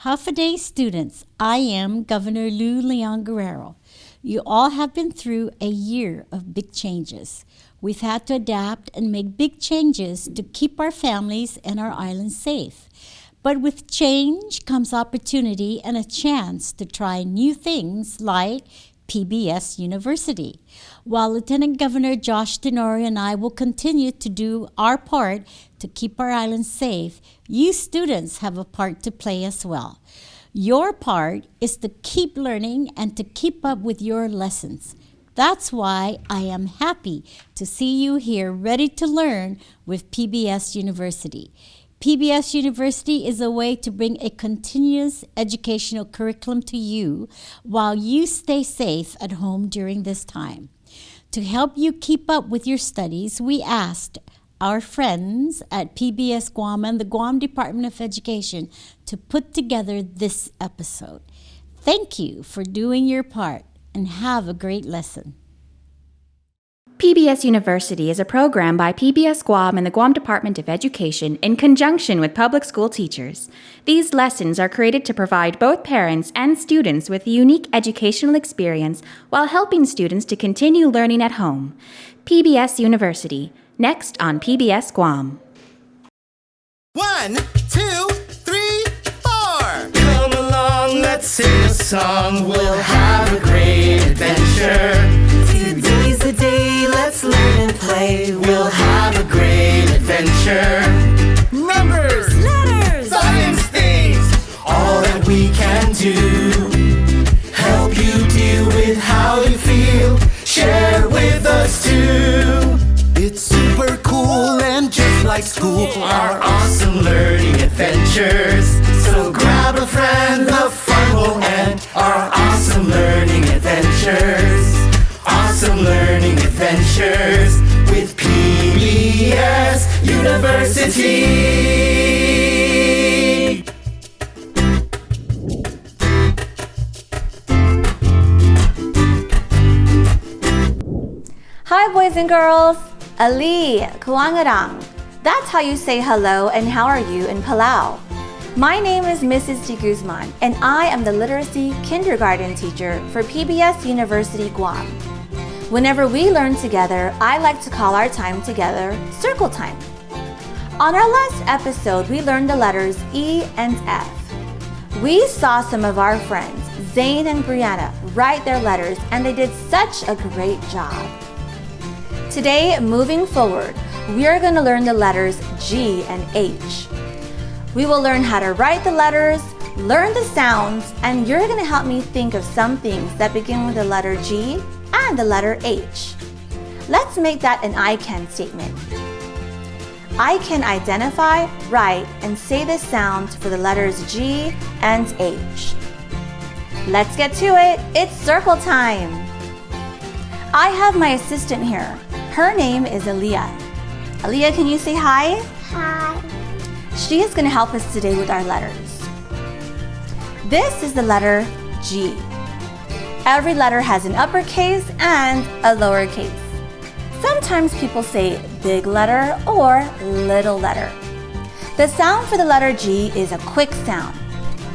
Half a day students, I am Governor Lou Leon Guerrero. You all have been through a year of big changes. We've had to adapt and make big changes to keep our families and our island safe. But with change comes opportunity and a chance to try new things like PBS University. While Lieutenant Governor Josh Tenorio and I will continue to do our part to keep our island safe, you students have a part to play as well. Your part is to keep learning and to keep up with your lessons. That's why I am happy to see you here ready to learn with PBS University. PBS University is a way to bring a continuous educational curriculum to you while you stay safe at home during this time. To help you keep up with your studies, we asked our friends at PBS Guam and the Guam Department of Education to put together this episode. Thank you for doing your part and have a great lesson. PBS University is a program by PBS Guam and the Guam Department of Education in conjunction with public school teachers. These lessons are created to provide both parents and students with a unique educational experience while helping students to continue learning at home. PBS University, next on PBS Guam. 1, 2, 3, 4. Come along, let's sing a song. We'll have a great adventure. Today's the day, let's learn and play. We'll have a great adventure. Numbers, letters, science things, all that we can do. Help you deal with how you feel. Share with us too. It's super cool and just like school, our awesome learning adventures. So grab a friend, the fun will end. Our awesome learning adventures. Awesome learning adventures with PBS University. Hi boys and girls, Ali, Kuangarang. That's how you say hello and how are you in Palau. My name is Mrs. De Guzman and I am the literacy kindergarten teacher for PBS University Guam. Whenever we learn together, I like to call our time together circle time. On our last episode, we learned the letters E and F. We saw some of our friends, Zane and Brianna, write their letters and they did such a great job. Today, moving forward, we are going to learn the letters G and H. We will learn how to write the letters, learn the sounds, and you're going to help me think of some things that begin with the letter G and the letter H. Let's make that an I can statement. I can identify, write, and say the sounds for the letters G and H. Let's get to it. It's circle time. I have my assistant here. Her name is Aaliyah. Aaliyah, can you say hi? Hi. She is going to help us today with our letters. This is the letter G. Every letter has an uppercase and a lowercase. Sometimes people say big letter or little letter. The sound for the letter G is a quick sound.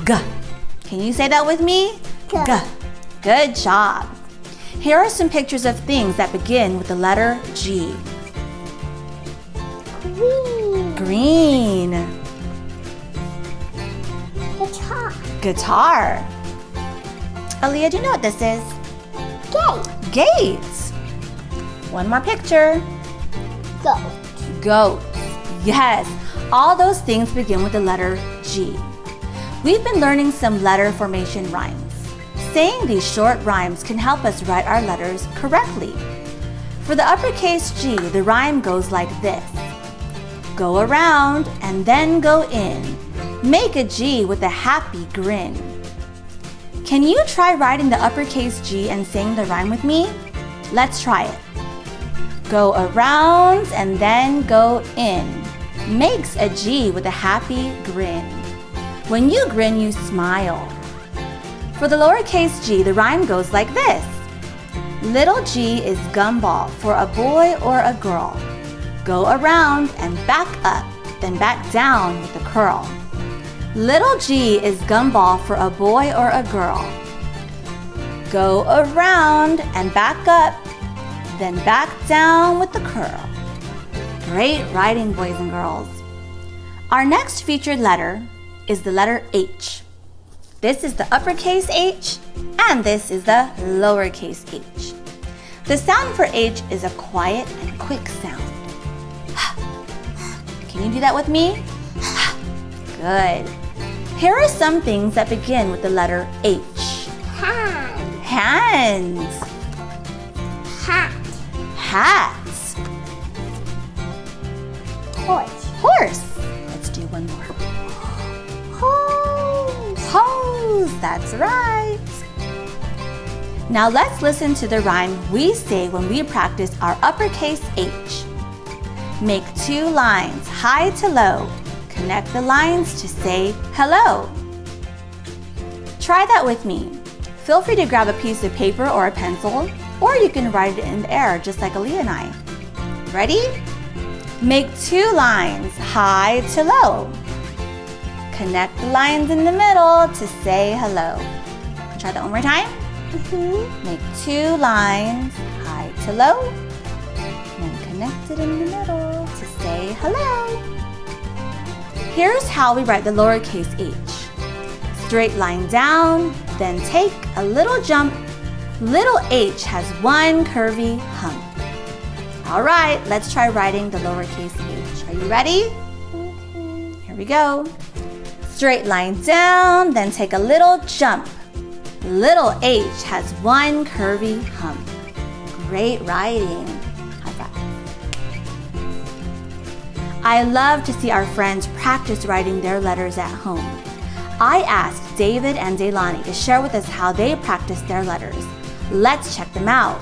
G. Can you say that with me? G. G. Good job. Here are some pictures of things that begin with the letter G. Green. Green. Guitar. Guitar. Aaliyah, do you know what this is? Gate. Gate. One more picture. Goat. Goat. Yes, all those things begin with the letter G. We've been learning some letter formation rhymes. Saying these short rhymes can help us write our letters correctly. For the uppercase G, the rhyme goes like this. Go around and then go in. Make a G with a happy grin. Can you try writing the uppercase G and saying the rhyme with me? Let's try it. Go around and then go in. Makes a G with a happy grin. When you grin, you smile. For the lowercase g, the rhyme goes like this. Little g is gumball for a boy or a girl. Go around and back up, then back down with a curl. Little G is gumball for a boy or a girl. Go around and back up, then back down with the curl. Great writing, boys and girls. Our next featured letter is the letter H. This is the uppercase H, and this is the lowercase h. The sound for H is a quiet and quick sound. Can you do that with me? Good. Here are some things that begin with the letter H. Hand. Hands. Hat. Hats. Horse. Horse. Let's do one more. Hose. Hose. That's right. Now let's listen to the rhyme we say when we practice our uppercase H. Make 2 lines, high to low. Connect the lines to say hello. Try that with me. Feel free to grab a piece of paper or a pencil, or you can write it in the air just like Ali and I. Ready? Make 2 lines, high to low. Connect the lines in the middle to say hello. Try that one more time. Make 2 lines, high to low, and then connect it in the middle to say hello. Here's how we write the lowercase h. Straight line down, then take a little jump. Little h has 1 curvy hump. All right, let's try writing the lowercase h. Are you ready? Here we go. Straight line down, then take a little jump. Little h has 1 curvy hump. Great writing. High five. I love to see our friends practice writing their letters at home. I asked David and Deilani to share with us how they practice their letters. Let's check them out.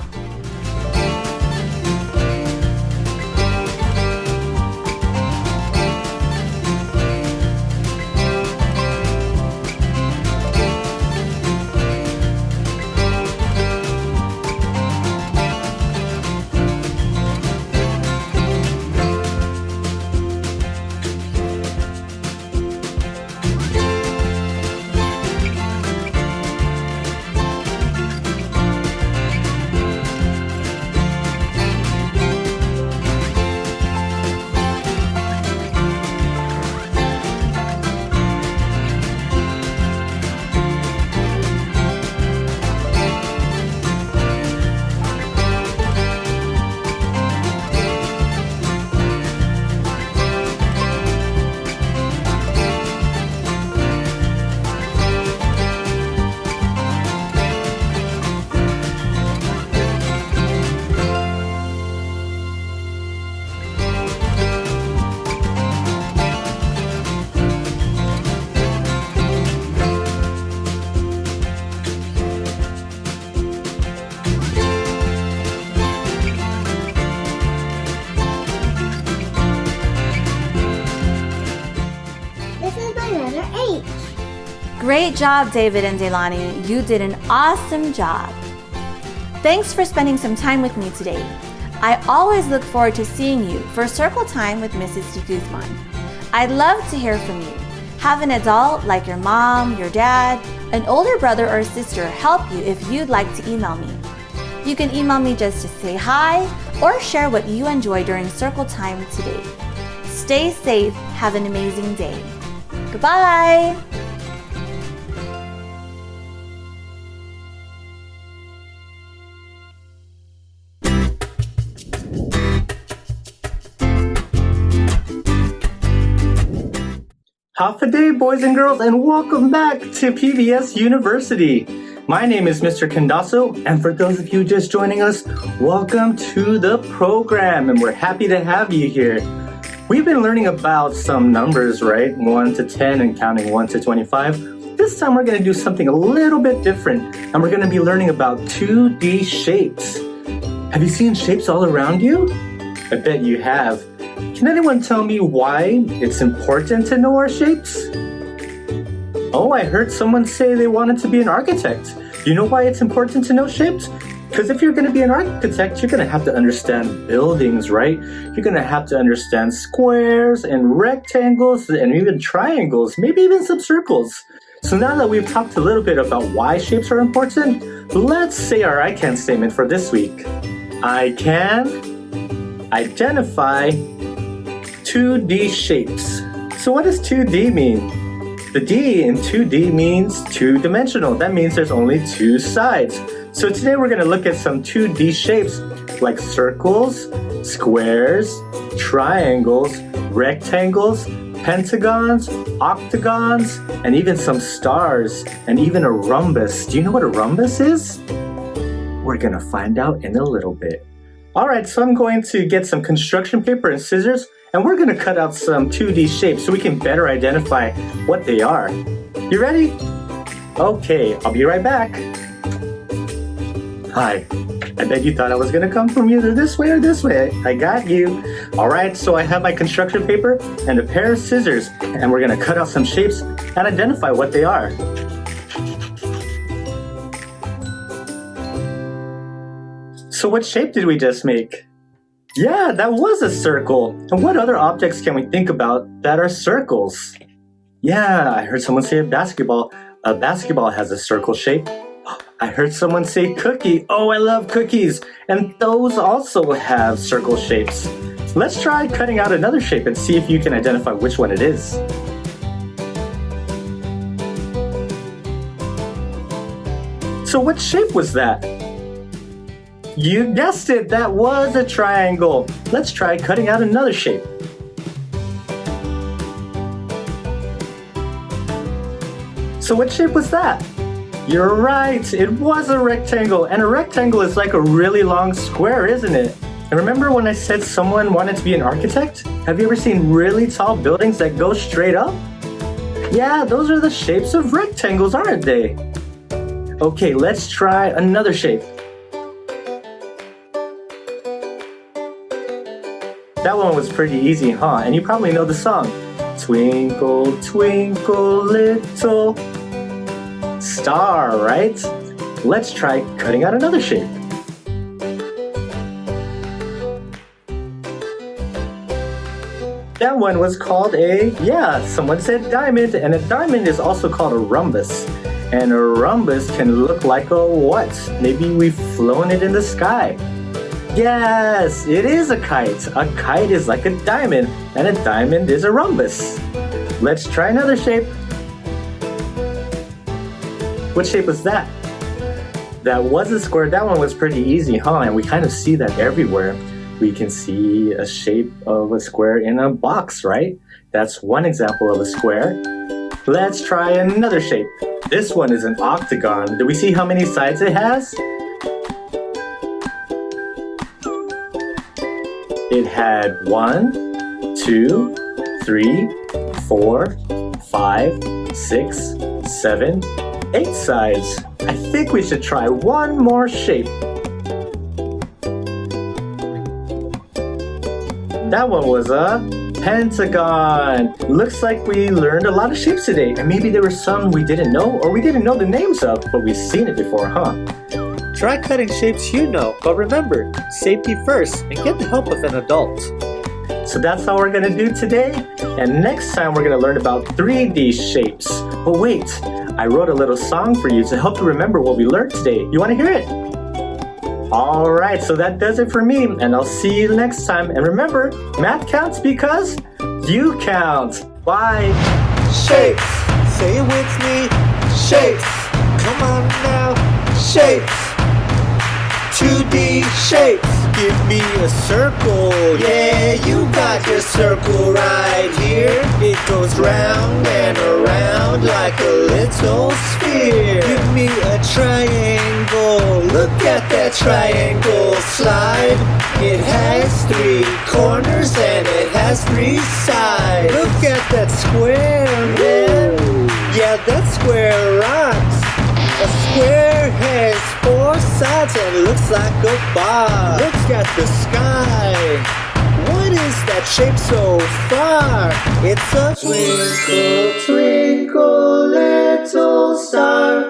Great job, David and Deilani. You did an awesome job. Thanks for spending some time with me today. I always look forward to seeing you for Circle Time with Mrs. De Guzman. I'd love to hear from you. Have an adult like your mom, your dad, an older brother or sister help you if you'd like to email me. You can email me just to say hi or share what you enjoy during Circle Time today. Stay safe. Have an amazing day. Goodbye. Half a day, boys and girls, and welcome back to PBS University. My name is Mr. Candasso, and for those of you just joining us, welcome to the program, and we're happy to have you here. We've been learning about some numbers, right? 1 to 10 and counting 1 to 25. This time we're going to do something a little bit different, and we're going to be learning about 2D shapes. Have you seen shapes all around you? I bet you have. Can anyone tell me why it's important to know our shapes? Oh, I heard someone say they wanted to be an architect. You know why it's important to know shapes? Because if you're going to be an architect, you're going to have to understand buildings, right? You're going to have to understand squares and rectangles and even triangles, maybe even some circles. So now that we've talked a little bit about why shapes are important, let's say our I can statement for this week. I can identify 2D shapes. So what does 2D mean? The D in 2D means two-dimensional. That means there's only two sides. So today we're going to look at some 2D shapes like circles, squares, triangles, rectangles, pentagons, octagons, and even some stars, and even a rhombus. Do you know what a rhombus is? We're going to find out in a little bit. Alright, so I'm going to get some construction paper and scissors, and we're going to cut out some 2D shapes so we can better identify what they are. You ready? Okay, I'll be right back. Hi, I bet you thought I was going to come from either this way or this way. I got you. Alright, so I have my construction paper and a pair of scissors, and we're going to cut out some shapes and identify what they are. So what shape did we just make? Yeah, that was a circle. And what other objects can we think about that are circles? Yeah, I heard someone say a basketball. A basketball has a circle shape. I heard someone say cookie. Oh, I love cookies. And those also have circle shapes. Let's try cutting out another shape and see if you can identify which one it is. So what shape was that? You guessed it, that was a triangle. Let's try cutting out another shape. So what shape was that? You're right, it was a rectangle, and a rectangle is like a really long square, isn't it? And remember when I said someone wanted to be an architect? Have you ever seen really tall buildings that go straight up? Yeah, those are the shapes of rectangles, aren't they? Okay, let's try another shape. That one was pretty easy, huh? And you probably know the song. Twinkle, twinkle, little star, right? Let's try cutting out another shape. That one was called someone said diamond, and a diamond is also called a rhombus. And a rhombus can look like a what? Maybe we've flown it in the sky. Yes, it is a kite. A kite is like a diamond, and a diamond is a rhombus. Let's try another shape. What shape was that? That was a square. That one was pretty easy, huh? And we kind of see that everywhere. We can see a shape of a square in a box, right? That's one example of a square. Let's try another shape. This one is an octagon. Do we see how many sides it has? It had 1, 2, 3, 4, 5, 6, 7, 8 sides. I think we should try one more shape. That one was a pentagon. Looks like we learned a lot of shapes today, and maybe there were some we didn't know or we didn't know the names of, but we've seen it before, huh? Try cutting shapes you know, but remember, safety first and get the help of an adult. So that's all we're gonna do today, and next time we're gonna learn about 3D shapes. But wait, I wrote a little song for you to help you remember what we learned today. You wanna hear it? Alright, so that does it for me, and I'll see you next time. And remember, math counts because you count. Bye! Shapes, say it with me. Shapes, come on now. Shapes, 2D shapes. Give me a circle. Yeah, you got your circle right here. It goes round and around like a little sphere. Give me a triangle. Look at that triangle slide. It has 3 corners and it has 3 sides. Look at that square, man. Yeah, that square rocks. A square has 4 sides and looks like a bar. Look at the sky. What is that shape so far? It's a twinkle, twinkle, little star.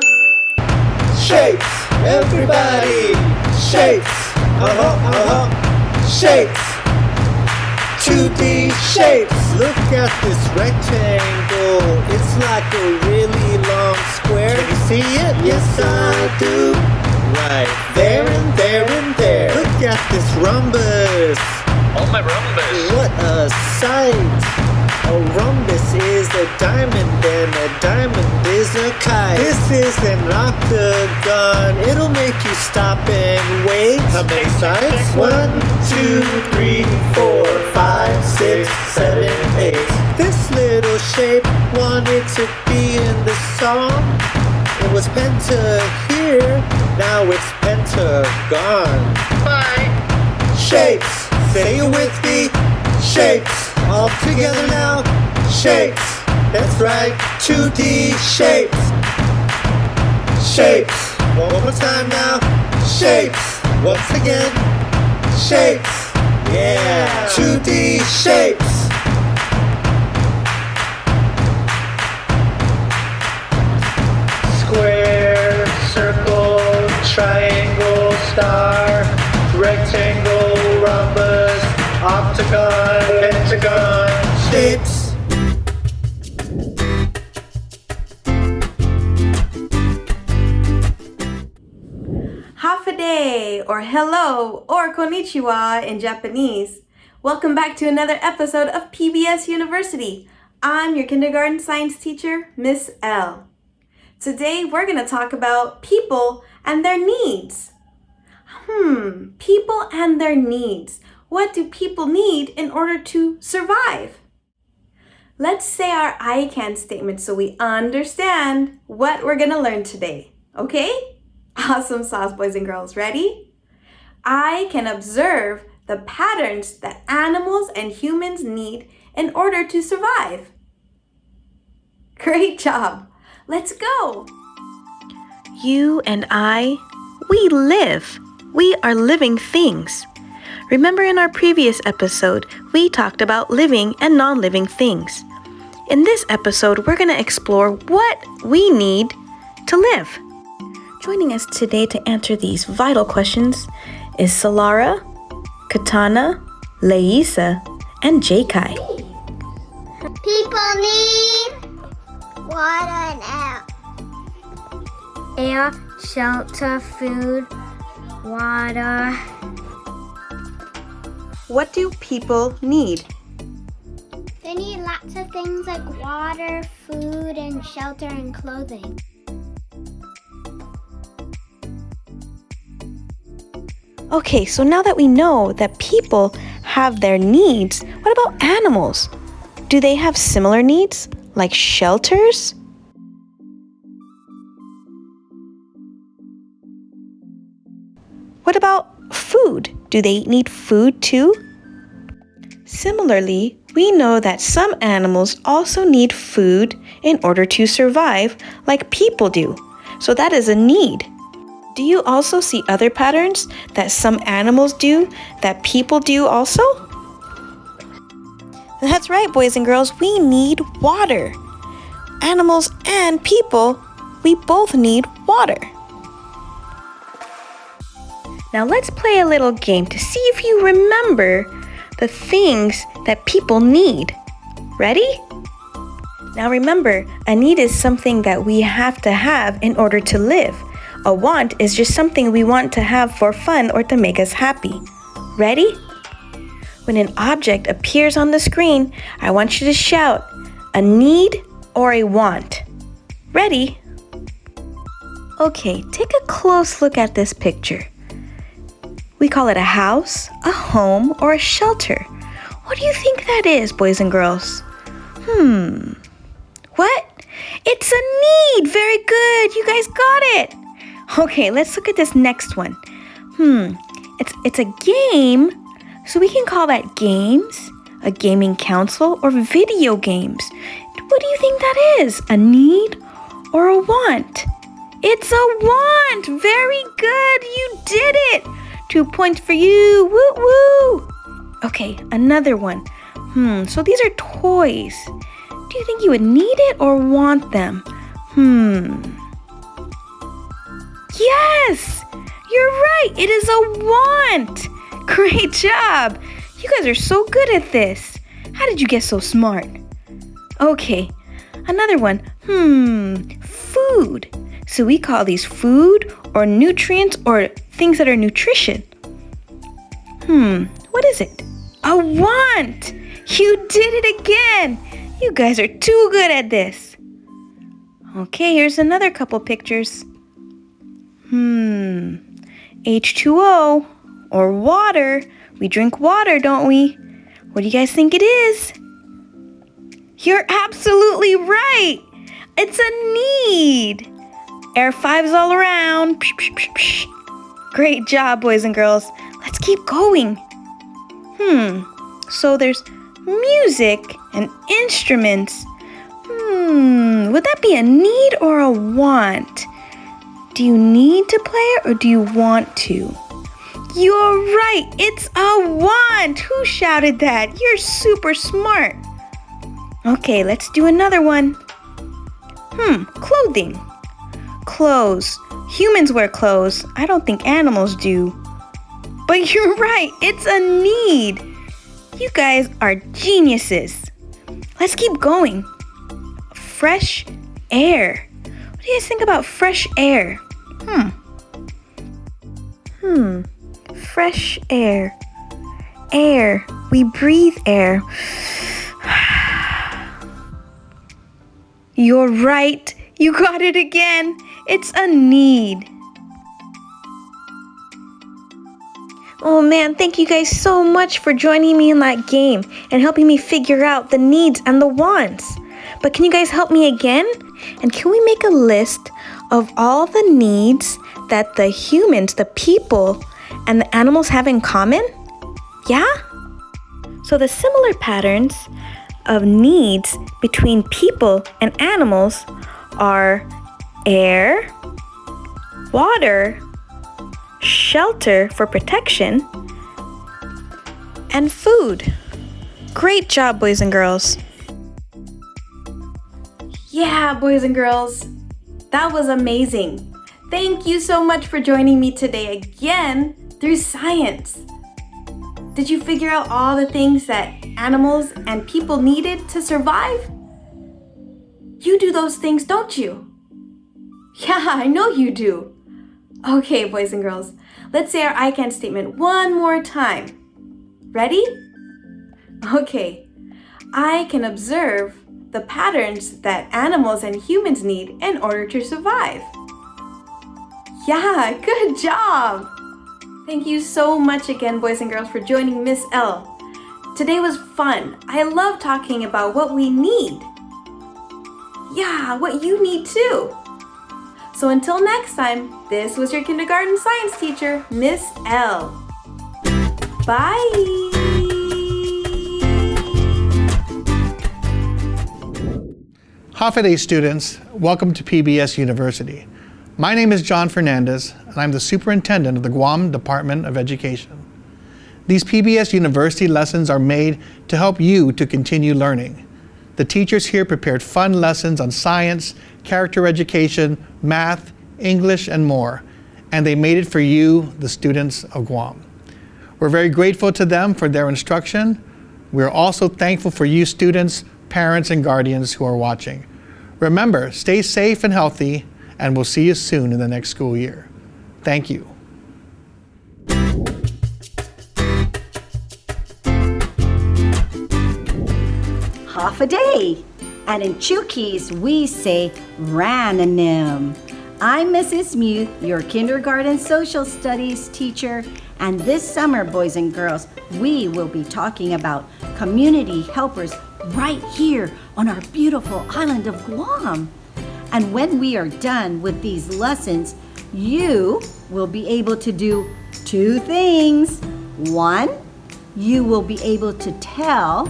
Shapes, everybody. shapes. Shapes. 2D shapes. Look at this rectangle. It's like a really long square. Can you see it? Yes, I do. Right there and there and there. Look at this rhombus. Oh, my rhombus. What a sight. A rhombus is a diamond and a diamond is a kite. This is an octagon. It'll make you stop and wait. How many sides? 1, 2, 3, 4, 5, 6, 7, 8. This little shape wanted to be in the song. It was penta here, now it's pentagon. Bye. Shapes, say it with me. Shapes, all together now. Shapes, that's right, 2D shapes. Shapes, one more time now. Shapes, once again. Shapes, yeah, 2D shapes. Square, circle, triangle, star, rectangle, rhombus, octagon, pentagon, shapes. Hafade, or hello, or konnichiwa in Japanese. Welcome back to another episode of PBS University. I'm your kindergarten science teacher, Miss L. Today we're going to talk about people and their needs. People and their needs. What do people need in order to survive? Let's say our I can statement so we understand what we're going to learn today. Okay? Awesome sauce, boys and girls. Ready? I can observe the patterns that animals and humans need in order to survive. Great job. Let's go. You and I, we live. We are living things. Remember in our previous episode, we talked about living and non-living things. In this episode, we're going to explore what we need to live. Joining us today to answer these vital questions is Solara, Katana, Leisa, and Jakai. People need water and air, shelter, food, water. What do people need? They need lots of things like water, food, and shelter and clothing. Okay, so now that we know that people have their needs, what about animals? Do they have similar needs, like shelters? What about food? Do they need food too? Similarly, we know that some animals also need food in order to survive, like people do. So that is a need. Do you also see other patterns that some animals do that people do also? That's right, boys and girls, we need water. Animals and people, we both need water. Now let's play a little game to see if you remember the things that people need. Ready? Now remember, a need is something that we have to have in order to live. A want is just something we want to have for fun or to make us happy. Ready? When an object appears on the screen, I want you to shout a need or a want. Ready? Okay, take a close look at this picture. We call it a house, a home, or a shelter. What do you think that is, boys and girls? What? It's a need! Very good! You guys got it! Okay, let's look at this next one. It's a game, so we can call that games, a gaming console, or video games. What do you think that is? A need or a want? It's a want! Very good! You did it! 2 points for you! Woo woo! Okay, another one. So these are toys. Do you think you would need it or want them? Yes! You're right, it is a want. Great job. You guys are so good at this. How did you get so smart? Okay, another one. Food. So we call these food or nutrients or things that are nutrition. What is it? A want. You did it again. You guys are too good at this. Okay, here's another couple pictures. H2O or water. We drink water, don't we? What do you guys think it is? You're absolutely right. It's a need. Air fives all around. Psh, psh, psh, psh. Great job, boys and girls. Let's keep going. So there's music and instruments. Would that be a need or a want? Do you need to play it or do you want to? You're right, it's a want. Who shouted that? You're super smart. Okay, let's do another one. Clothing. Clothes. Humans wear clothes. I don't think animals do. But you're right, it's a need. You guys are geniuses. Let's keep going. Fresh air. What do you guys think about fresh air? Fresh air. Air. We breathe air. You're right. You got it again. It's a need. Oh man, thank you guys so much for joining me in that game and helping me figure out the needs and the wants. But can you guys help me again? And can we make a list of all the needs that the humans, the people, and the animals have in common? Yeah? So the similar patterns of needs between people and animals are air, water, shelter for protection, and food. Great job, boys and girls. Yeah, boys and girls, that was amazing. Thank you so much for joining me today again through science. Did you figure out all the things that animals and people needed to survive? You do those things, don't you? Yeah, I know you do. Okay, boys and girls, let's say our I can statement one more time. Ready? Okay, I can observe the patterns that animals and humans need in order to survive. Yeah, good job! Thank you so much again, boys and girls, for joining Miss L. Today was fun. I love talking about what we need. Yeah, what you need too. So until next time, this was your kindergarten science teacher, Miss L. Bye! Hafa students, welcome to PBS University. My name is John Fernandez, and I'm the superintendent of the Guam Department of Education. These PBS University lessons are made to help you to continue learning. The teachers here prepared fun lessons on science, character education, math, English, and more, and they made it for you, the students of Guam. We're very grateful to them for their instruction. We're also thankful for you students, parents, and guardians who are watching. Remember, stay safe and healthy, and we'll see you soon in the next school year. Thank you. Half a day. And in Chukis, we say ranonym. I'm Mrs. Muth, your kindergarten social studies teacher, and this summer, boys and girls, we will be talking about community helpers right here on our beautiful island of Guam. And when we are done with these lessons, you will be able to do two things. One, you will be able to tell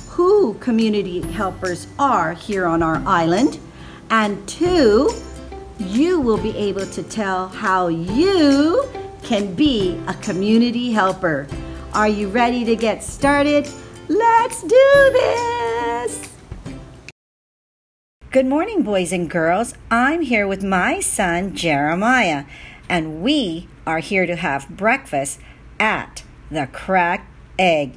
who community helpers are here on our island. And two, you will be able to tell how you can be a community helper. Are you ready to get started? Let's do this! Good morning, boys and girls. I'm here with my son, Jeremiah, and we are are here to have breakfast at the Cracked Egg.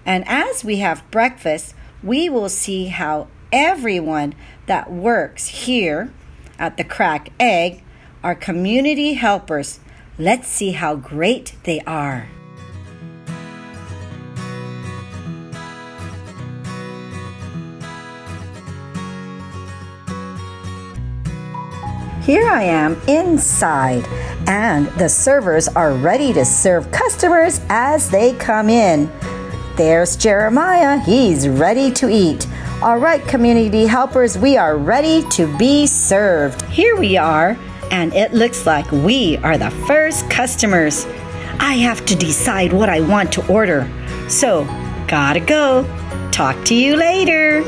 And as we have breakfast, we will see how everyone that works here at the Cracked Egg are community helpers. Let's see how great they are. Here I am inside, and the servers are ready to serve customers as they come in. There's Jeremiah. He's ready to eat. All right, community helpers, we are ready to be served. Here we are, and it looks like we are the first customers. I have to decide what I want to order. So, gotta go. Talk to you later.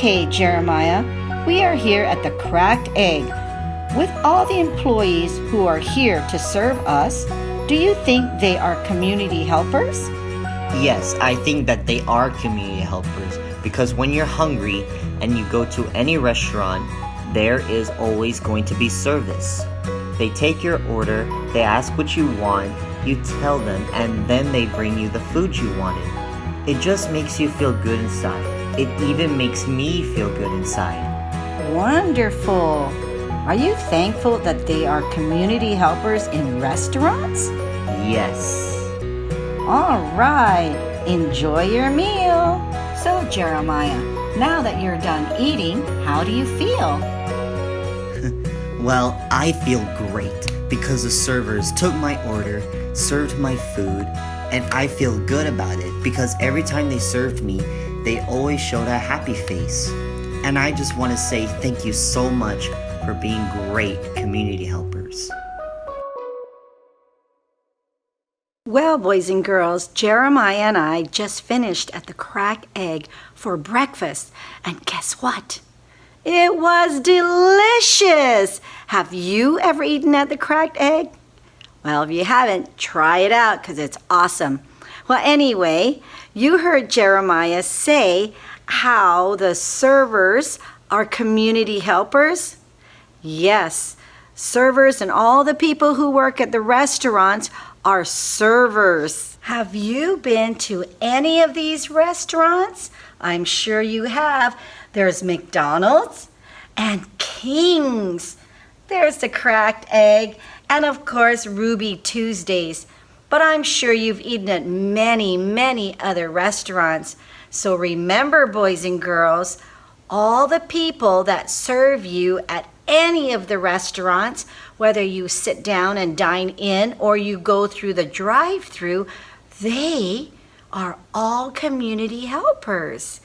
Okay, Jeremiah, we are here at the Cracked Egg with all the employees who are here to serve us. Do you think they are community helpers? Yes, I think that they are community helpers because when you're hungry and you go to any restaurant, there is always going to be service. They take your order, they ask what you want, you tell them, and then they bring you the food you wanted. It just makes you feel good inside. It even makes me feel good inside. Wonderful. Are you thankful that they are community helpers in restaurants? Yes. All right. Enjoy your meal. So, Jeremiah, now that you're done eating, how do you feel? Well, I feel great because the servers took my order, served my food, and I feel good about it because every time they served me, they always showed a happy face. And I just want to say thank you so much for being great community helpers. Well, boys and girls, Jeremiah and I just finished at the Cracked Egg for breakfast. And guess what? It was delicious! Have you ever eaten at the Cracked Egg? Well, if you haven't, try it out because it's awesome. Well, anyway, you heard Jeremiah say how the servers are community helpers. Yes, servers and all the people who work at the restaurants are servers. Have you been to any of these restaurants? I'm sure you have. There's McDonald's and King's. There's the Cracked Egg and of course Ruby Tuesdays. But I'm sure you've eaten at many, many other restaurants. So remember, boys and girls, all the people that serve you at any of the restaurants, whether you sit down and dine in or you go through the drive-thru, they are all community helpers.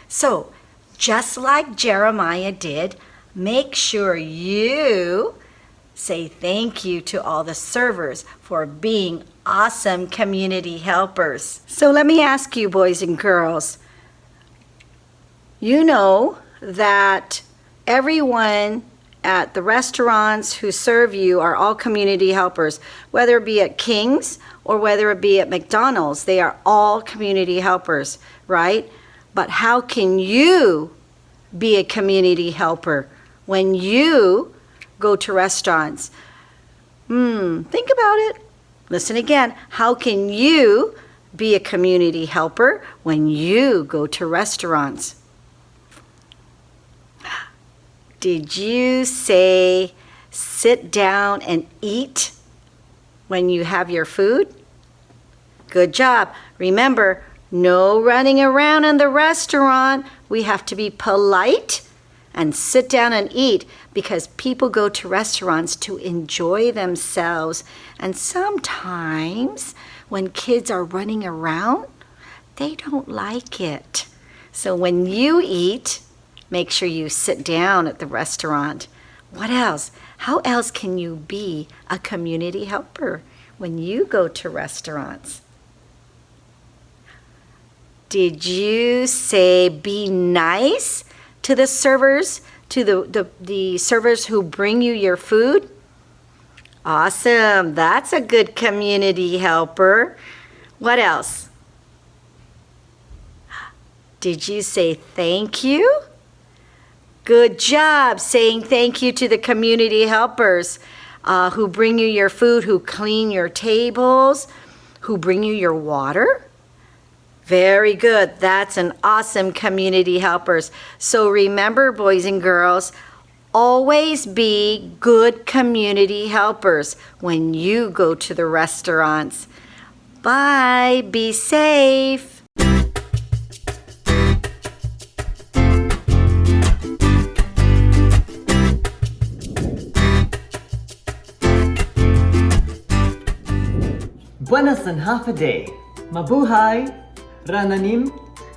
So just like Jeremiah did, make sure you say thank you to all the servers for being awesome community helpers. So let me ask you, boys and girls, you know that everyone at the restaurants who serve you are all community helpers, whether it be at King's or whether it be at McDonald's, they are all community helpers, right? But how can you be a community helper when you go to restaurants? Think about it. Listen again. How can you be a community helper when you go to restaurants? Did you say sit down and eat when you have your food? Good job. Remember, no running around in the restaurant. We have to be polite and sit down and eat because people go to restaurants to enjoy themselves. And sometimes when kids are running around, they don't like it. So when you eat, make sure you sit down at the restaurant. What else? How else can you be a community helper when you go to restaurants? Did you say be nice to the servers, to the servers who bring you your food? Awesome. That's a good community helper. What else? Did you say thank you? Good job saying thank you to the community helpers who bring you your food, who clean your tables, who bring you your water. Very good. That's an awesome community helpers. So remember, boys and girls, always be good community helpers when you go to the restaurants. Bye. Be safe. Buenas and half a day. Mabuhay. Rananim.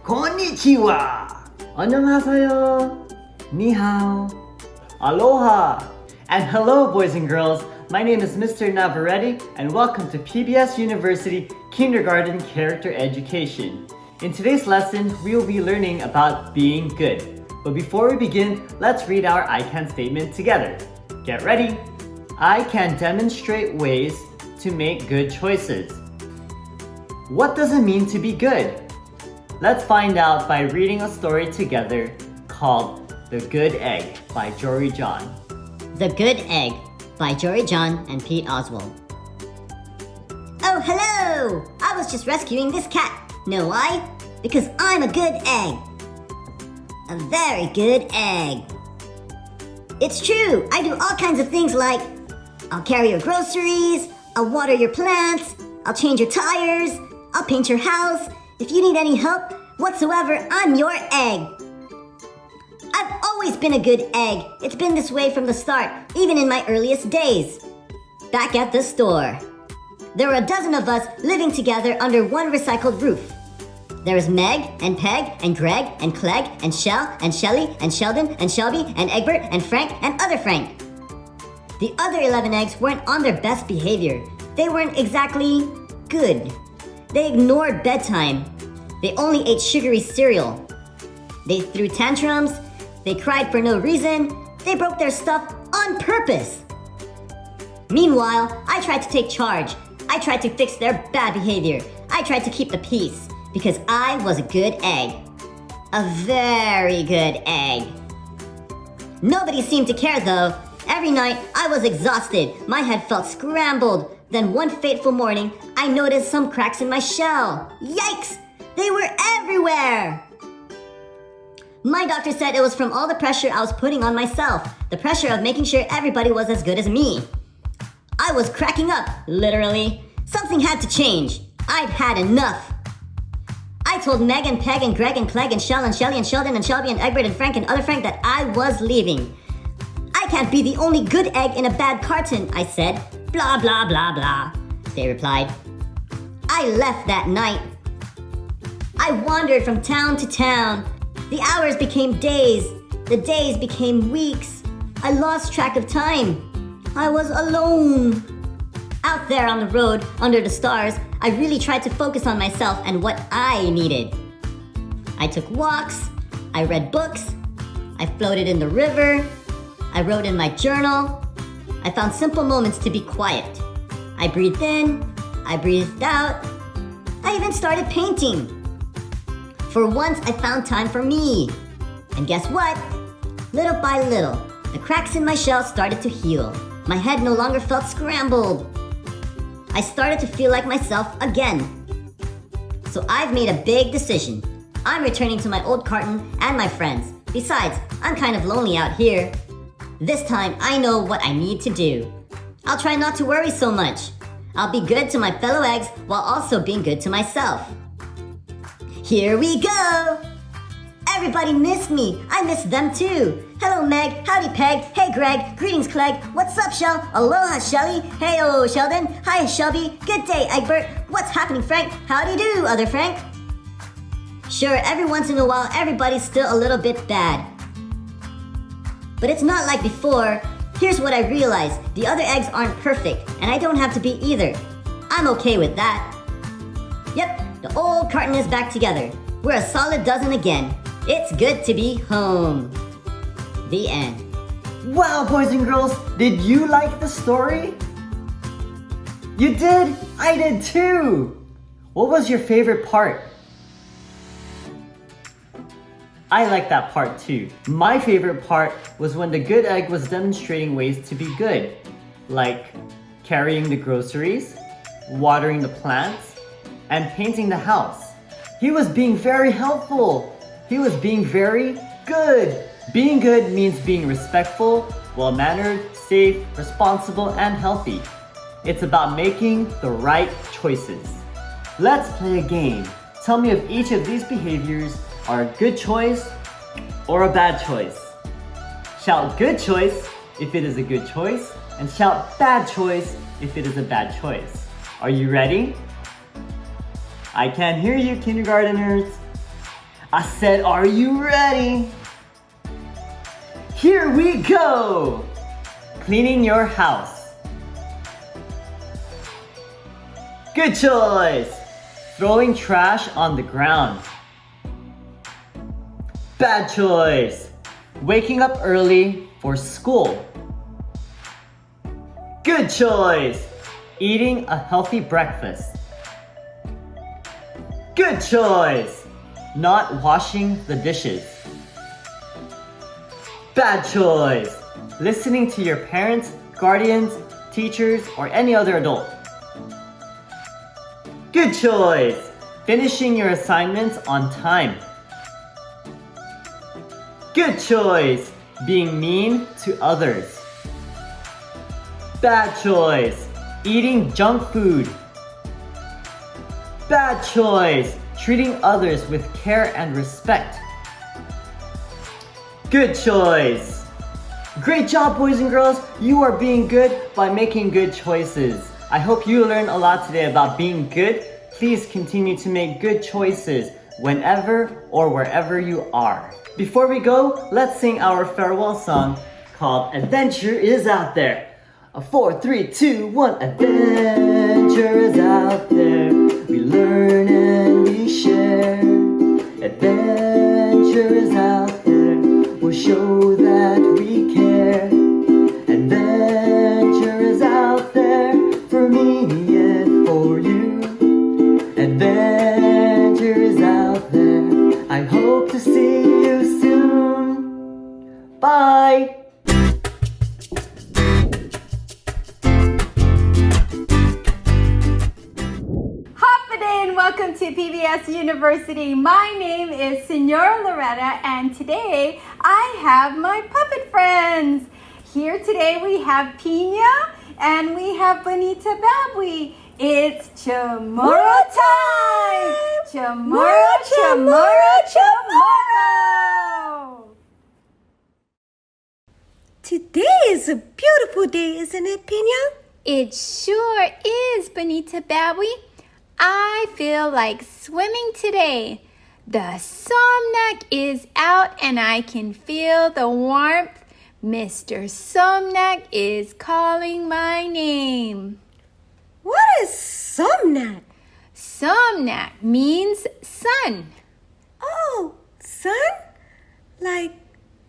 Konnichiwa. Annyeonghaseyo. Ni hao. Aloha. And hello, boys and girls. My name is Mr. Navarrete, and welcome to PBS University Kindergarten Character Education. In today's lesson, we will be learning about being good. But before we begin, let's read our I can statement together. Get ready. I can demonstrate ways to make good choices. What does it mean to be good? Let's find out by reading a story together called The Good Egg by Jory John. The Good Egg by Jory John and Pete Oswald. Oh, hello! I was just rescuing this cat. Know why? Because I'm a good egg. A very good egg. It's true, I do all kinds of things like I'll carry your groceries, I'll water your plants, I'll change your tires, I'll paint your house. If you need any help whatsoever, I'm your egg. I've always been a good egg. It's been this way from the start, even in my earliest days. Back at the store, there were a dozen of us living together under one recycled roof. There was Meg and Peg and Greg and Clegg and Shell and Shelly and Sheldon and Shelby and Egbert and Frank and other Frank. The other 11 eggs weren't on their best behavior. They weren't exactly good. They ignored bedtime. They only ate sugary cereal. They threw tantrums. They cried for no reason. They broke their stuff on purpose. Meanwhile, I tried to take charge. I tried to fix their bad behavior. I tried to keep the peace because I was a good egg. A very good egg. Nobody seemed to care though. Every night, I was exhausted. My head felt scrambled. Then one fateful morning, I noticed some cracks in my shell. Yikes! They were everywhere! My doctor said it was from all the pressure I was putting on myself. The pressure of making sure everybody was as good as me. I was cracking up, literally. Something had to change. I'd had enough. I told Meg and Peg and Greg and Clegg and Shell and Shelly and Sheldon and Shelby and Egbert and Frank and other Frank that I was leaving. I can't be the only good egg in a bad carton, I said. Blah, blah, blah, blah, they replied. I left that night. I wandered from town to town. The hours became days. The days became weeks. I lost track of time. I was alone. Out there on the road, under the stars, I really tried to focus on myself and what I needed. I took walks. I read books. I floated in the river. I wrote in my journal. I found simple moments to be quiet. I breathed in. I breathed out. I even started painting. For once, I found time for me. And guess what? Little by little, the cracks in my shell started to heal. My head no longer felt scrambled. I started to feel like myself again. So I've made a big decision. I'm returning to my old carton and my friends. Besides, I'm kind of lonely out here. This time, I know what I need to do. I'll try not to worry so much. I'll be good to my fellow eggs while also being good to myself. Here we go! Everybody missed me. I missed them too. Hello, Meg. Howdy, Peg. Hey, Greg. Greetings, Clegg. What's up, Shell? Aloha, Shelly. Hey-o, Sheldon. Hi, Shelby. Good day, Egbert. What's happening, Frank? Howdy do, other Frank. Sure, every once in a while, everybody's still a little bit bad. But it's not like before. Here's what I realized. The other eggs aren't perfect, and I don't have to be either. I'm okay with that. Yep, the old carton is back together. We're a solid dozen again. It's good to be home. The end. Wow, boys and girls, did you like the story? You did? I did too! What was your favorite part? I like that part too. My favorite part was when the good egg was demonstrating ways to be good, like carrying the groceries, watering the plants, and painting the house. He was being very helpful. He was being very good. Being good means being respectful, well-mannered, safe, responsible, and healthy. It's about making the right choices. Let's play a game. Tell me if each of these behaviors are a good choice or a bad choice. Shout good choice if it is a good choice, and shout bad choice if it is a bad choice. Are you ready? I can't hear you, kindergarteners. I said, are you ready? Here we go! Cleaning your house. Good choice! Throwing trash on the ground. Bad choice! Waking up early for school. Good choice! Eating a healthy breakfast. Good choice! Not washing the dishes. Bad choice! Listening to your parents, guardians, teachers, or any other adult. Good choice! Finishing your assignments on time. Good choice! Being mean to others. Bad choice! Eating junk food. Bad choice! Treating others with care and respect. Good choice! Great job, boys and girls! You are being good by making good choices. I hope you learned a lot today about being good. Please continue to make good choices whenever or wherever you are. Before we go, let's sing our farewell song called Adventure is Out There. 4, 3, 2, 1. Adventure is out there. We learn and we share. Adventure is out there. We'll show that we care. Adventure is out there for me and for you. Adventure is out there. I hope to see you soon. Bye. Welcome to PBS University. My name is Senora Loretta, and today I have my puppet friends. Here today we have Pina and we have Bonita Babwi. It's Chamorro time! Chamorro, chamorro, chamorro! Today is a beautiful day, isn't it, Pina? It sure is, Bonita Babwi. I feel like swimming today. The Somnak is out and I can feel the warmth. Mr. Somnak is calling my name. What is Somnak? Somnak means sun. Oh, sun? Like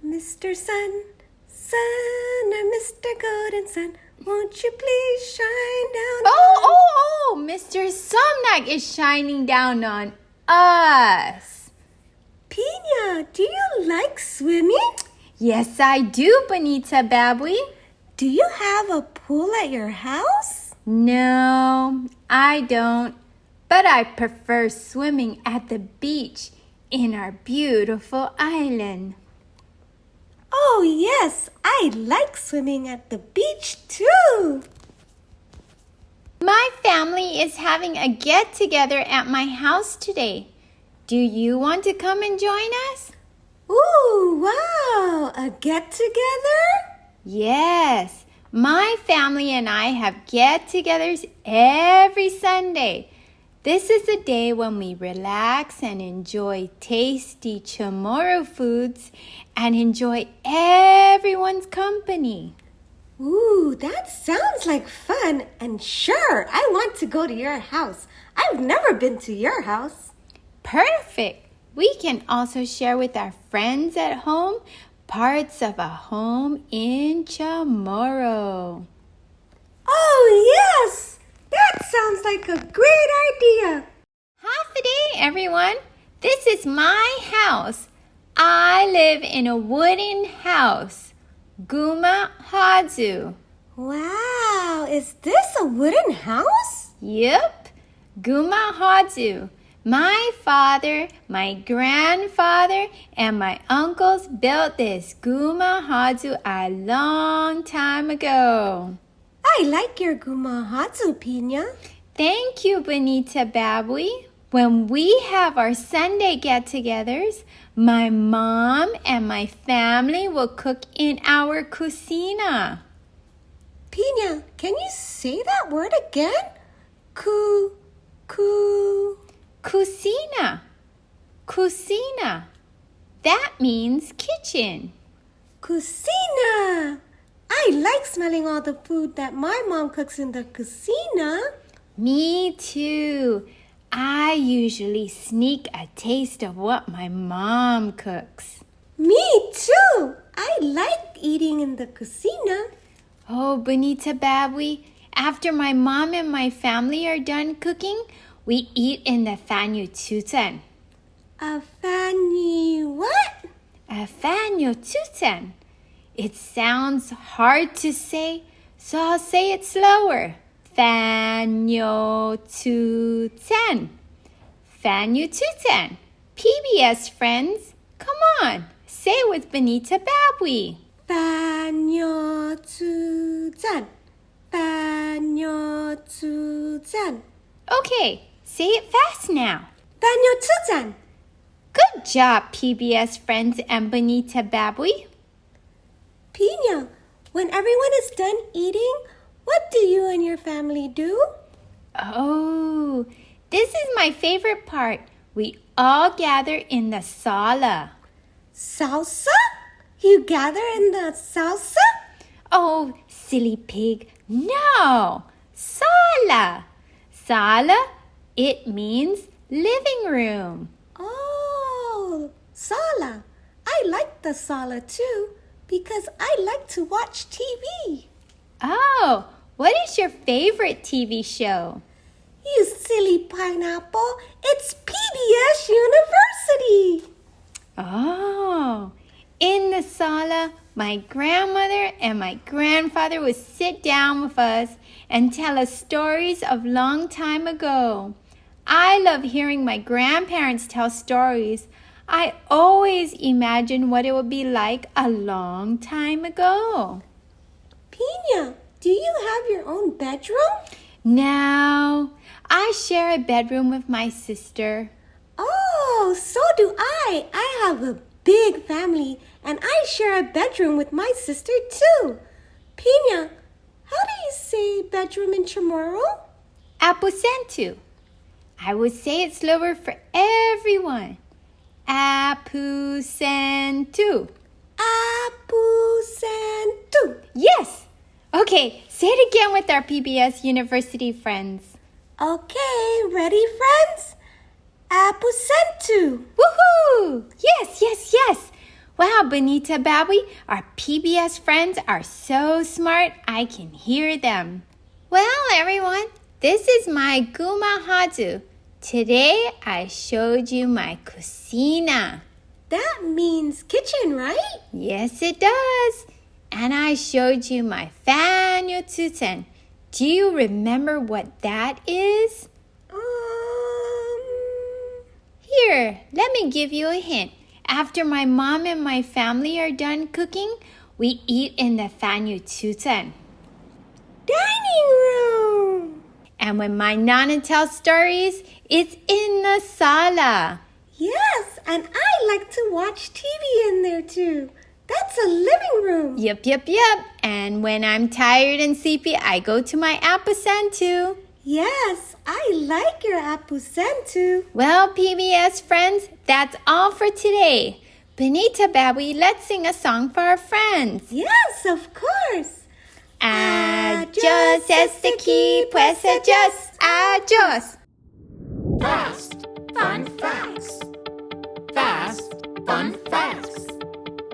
Mr. Sun, Sun, or Mr. Golden Sun. Won't you please shine down Oh, Mr. Somnak is shining down on us. Pina, do you like swimming? Yes, I do, Bonita Babwi. Do you have a pool at your house? No, I don't. But I prefer swimming at the beach in our beautiful island. Oh, yes, I like swimming at the beach too. My family is having a get-together at my house today. Do you want to come and join us? Ooh, wow, a get-together? Yes, my family and I have get-togethers every Sunday. This is a day when we relax and enjoy tasty Chamorro foods and enjoy everyone's company. Ooh, that sounds like fun. And sure, I want to go to your house. I've never been to your house. Perfect! We can also share with our friends at home parts of a home in Chamorro. Oh, yes! That sounds like a great idea. Half a day, everyone. This is my house. I live in a wooden house. Guma Hadzu. Wow, is this a wooden house? Yep, Guma Hadzu. My father, my grandfather, and my uncles built this Guma Hadzu a long time ago. I like your Guma Hadzu, Pina. Thank you, Bonita Babui. When we have our Sunday get-togethers, my mom and my family will cook in our cocina. Pina, can you say that word again? Cocina. Cocina. That means kitchen. Cocina. I like smelling all the food that my mom cooks in the cocina. Me too. I usually sneak a taste of what my mom cooks. Me too. I like eating in the cocina. Oh, Bonita Babui, after my mom and my family are done cooking, we eat in the Fanyu Tutan. A Fanyu what? A Fanyu Tutan. It sounds hard to say, so I'll say it slower. Fanyu Tutan. Fanyu Tutan. PBS friends, come on, say it with Bonita Babui. Fanyu Tutan. Fanyu Tutan. Okay, say it fast now. Fanyu Tutan. Good job, PBS friends and Bonita Babui. Pina, when everyone is done eating, what do you and your family do? Oh, this is my favorite part. We all gather in the sala. Salsa? You gather in the salsa? Oh, silly pig. No, sala. Sala, it means living room. Oh, sala. I like the sala too because I like to watch TV. Oh, what is your favorite TV show? You silly pineapple, it's PBS University. Oh, in the sala, my grandmother and my grandfather would sit down with us and tell us stories of long time ago. I love hearing my grandparents tell stories. I always imagine what it would be like a long time ago. Pina, do you have your own bedroom? No, I share a bedroom with my sister. Oh, so do I. I have a big family and I share a bedroom with my sister too. Pina, how do you say bedroom in Chamorro? Aposentu. I would say it slower for everyone. Aposentu. Aposentu. Yes. Okay, say it again with our PBS University friends. Okay, ready friends? Aposentu. Woohoo! Yes, yes, yes. Wow, Bonita Babui, our PBS friends are so smart, I can hear them. Well, everyone, this is my Guma Hadzu. Today, I showed you my cocina. That means kitchen, right? Yes, it does. And I showed you my Fanyu Tutan. Do you remember what that is? Here, let me give you a hint. After my mom and my family are done cooking, we eat in the Fanyu Tutan. Dining room! And when my Nana tells stories, it's in the sala. Yes, and I like to watch TV in there too. That's a living room. Yep. And when I'm tired and sleepy, I go to my aposentu. Yes, I like your apusentu. Well, PBS friends, that's all for today. Benita Bawi, let's sing a song for our friends. Yes, of course. Adios, este aquí, pues adios, adios. Fast, fun facts. Fast, fun facts.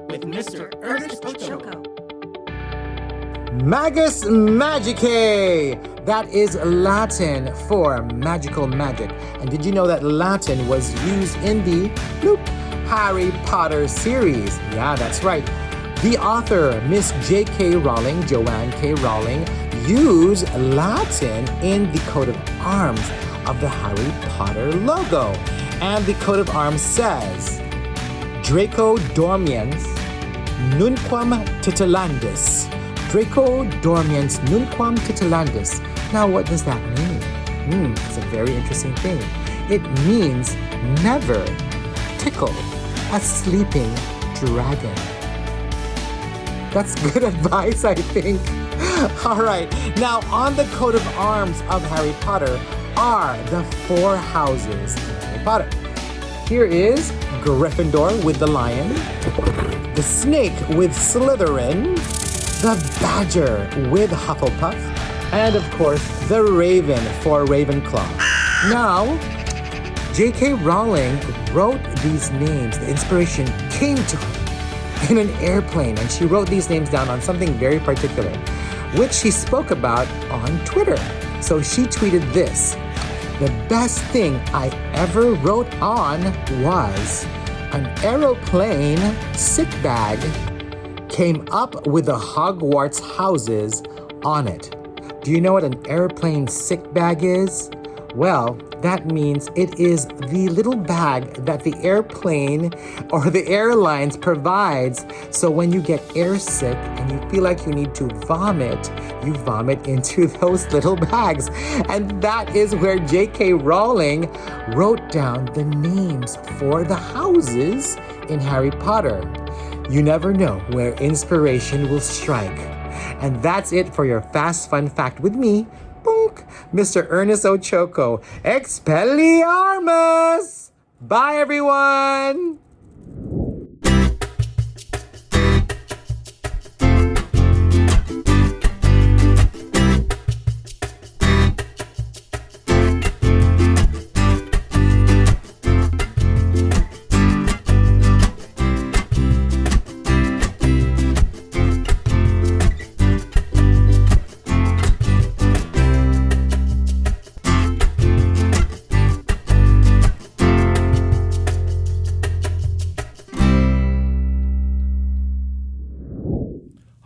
With Mr. Ernest Ochoco. Magus Magicae! That is Latin for magical magic. And did you know that Latin was used in the Harry Potter series? Yeah, that's right. The author, Miss J.K. Rowling, Joanne K. Rowling, used Latin in the coat of arms of the Harry Potter logo. And the coat of arms says, Draco Dormiens Nunquam Titilandis. Draco Dormiens Nunquam Titilandis. Now, what does that mean? It's a very interesting thing. It means never tickle a sleeping dragon. That's good advice, I think. All right, now on the coat of arms of Harry Potter are the 4 houses in Harry Potter. Here is Gryffindor with the lion, the snake with Slytherin, the badger with Hufflepuff, and of course, the raven for Ravenclaw. Now, J.K. Rowling wrote these names. The inspiration came to her in an airplane, and she wrote these names down on something very particular, which she spoke about on Twitter. So she tweeted this: the best thing I ever wrote on was an aeroplane sick bag came up with the Hogwarts houses on it. Do you know what an airplane sick bag is? Well, that means it is the little bag that the airplane or the airlines provides. So when you get airsick and you feel like you need to vomit, you vomit into those little bags. And that is where J.K. Rowling wrote down the names for the houses in Harry Potter. You never know where inspiration will strike. And that's it for your Fast Fun Fact with me, Mr. Ernest Ochoco. Expelliarmus! Bye, everyone!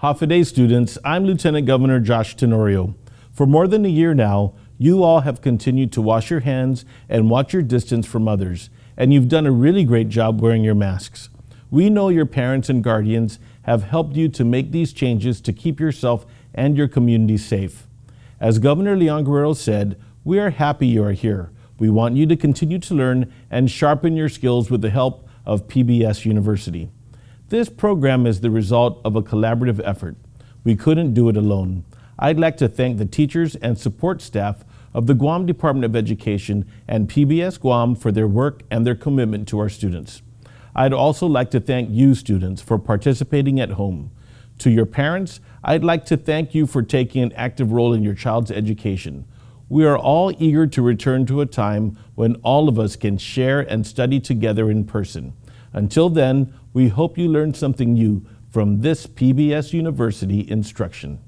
Hafaday students, I'm Lieutenant Governor Josh Tenorio. For more than a year now, you all have continued to wash your hands and watch your distance from others, and you've done a really great job wearing your masks. We know your parents and guardians have helped you to make these changes to keep yourself and your community safe. As Governor Leon Guerrero said, we are happy you are here. We want you to continue to learn and sharpen your skills with the help of PBS University. This program is the result of a collaborative effort. We couldn't do it alone. I'd like to thank the teachers and support staff of the Guam Department of Education and PBS Guam for their work and their commitment to our students. I'd also like to thank you students for participating at home. To your parents, I'd like to thank you for taking an active role in your child's education. We are all eager to return to a time when all of us can share and study together in person. Until then, we hope you learned something new from this PBS University instruction.